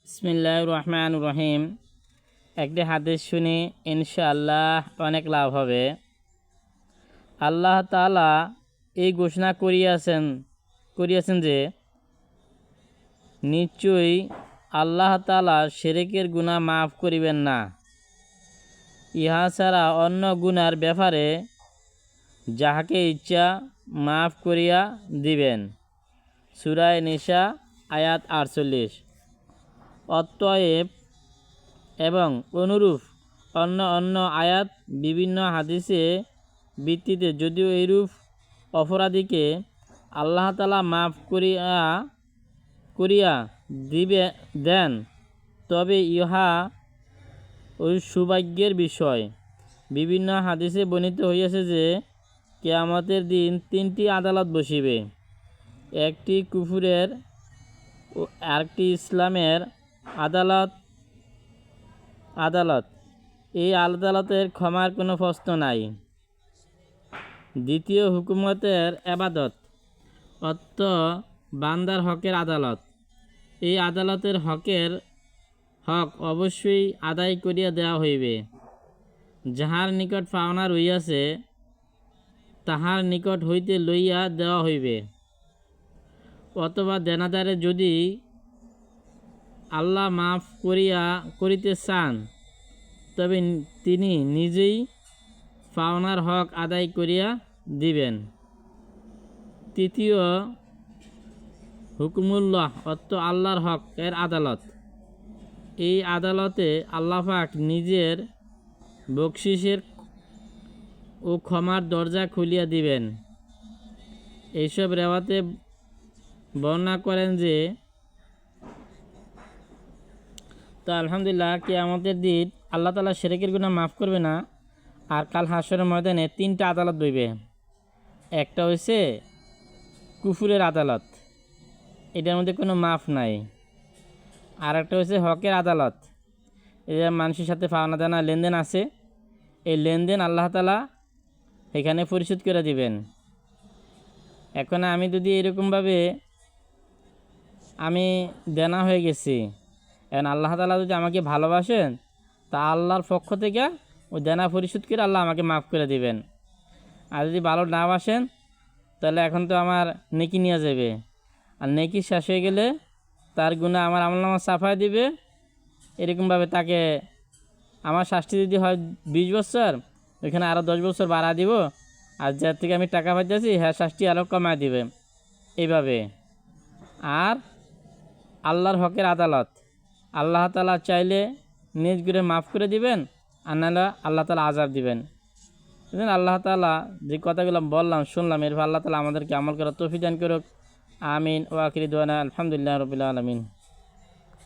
বিসমিল্লাহির রহমানির রহিম। একটি হাদিস শুনি, ইনশাআল্লাহ অনেক লাভ হবে। আল্লাহ তাআলা এই ঘোষণা করিয়াছেন যে নিশ্চয়ই আল্লাহ তাআলা শিরকের গুনাহ মাফ করিবেন না। ইহা ছাড়া অন্য গুনার ব্যাপারে যাহাকে ইচ্ছা মাফ করিয়া দিবেন। সূরা নিসা আয়াত 48। অতএব এবং অনুরূপ অন্য আয়াত বিভিন্ন হাদিসে ভিত্তিতে যদিও এইরূপ অপরাধীকে আল্লাহ তাআলা মাফ করিয়া দেন, তবে ইহা ওই সৌভাগ্যের বিষয়। বিভিন্ন হাদিসে বর্ণিত হইয়াছে যে কিয়ামতের দিন তিনটি আদালত বসিবে, একটি কুফরের ও আরেকটি ইসলামের আদালত। এই আদালতের ক্ষমার কোনো প্রশ্ন নাই। দ্বিতীয় হুকুমতের ইবাদত অর্থ বান্দার হকের আদালত। এই আদালতের হক অবশ্যই আদায় করিয়া দেওয়া হইবে। যাহার নিকট পাওনা রহিয়াছে তাহার নিকট হইতে লইয়া দেওয়া হইবে। অথবা দেনাদারে যদি আল্লাহ মাফ করিতে চান তবে তিনি নিজেই পাওনার হক আদায় করিয়া দিবেন। তৃতীয় হুকুমুল্লাহ অর্থ আল্লাহর হক এর আদালত। এই আদালতে আল্লাহ পাক নিজের বকশিসের ও ক্ষমার দরজা খুলিয়া দিবেন। এইসব রেওয়াতে বর্ণনা করেন যে তো আলহামদুলিল্লাহ কিয়ামতের দিন আল্লাহ তাআলা শিরকের গুনাহ মাফ করবে না। আর কাল হাশরের ময়দানে তিনটা আদালত বইবে। একটা হইছে কুফরের আদালত, এটার মধ্যে কোনো মাফ নাই। আর একটা হচ্ছে হকের আদালত, এটা মানুষের সাথে পাওনা দেনা লেনদেন আছে, এই লেনদেন আল্লাহ তাআলা এখানে পরিশোধ করে দিবেন। এখন আমি যদি এরকমভাবে আমি দেনা হয়ে গেছি, এখন আল্লাহ তাআলা যদি আমাকে ভালোবাসেন তা আল্লাহর পক্ষ থেকে ওই দেনা পরিশোধ করে আল্লাহ আমাকে মাফ করে দিবেন। আর যদি ভালো না বাসেন তাহলে এখন তো আমার নেকি নিয়ে যাবে, আর নেকি শেষ হয়ে গেলে তার গুনাহ আমার আমলনামা সাফায় দিবে। এরকমভাবে তাকে আমার শাস্তি যদি হয় 20 বছর, ওইখানে আরও 10 বছর বাড়া দিব, আর যার থেকে আমি টাকা পাইতেছি হ্যাঁ শাস্তি আরও কমায় দিবে এইভাবে। আর আল্লাহর হকের আদালত, আল্লাহ তাআলা চাইলে নিজ করে মাফ করে দিবেন, আর নাহলে আল্লাহ তাআলা আযাব দিবেন। আল্লাহ তাআলা যে কথাগুলো বললাম শুনলাম, এরপর আল্লাহ তাআলা আমাদেরকে আমল করার তৌফিক দান করুক। আমিন। ওয়া আখিরু দাওয়ানা আলহামদুলিল্লাহি রাব্বিল আলামিন।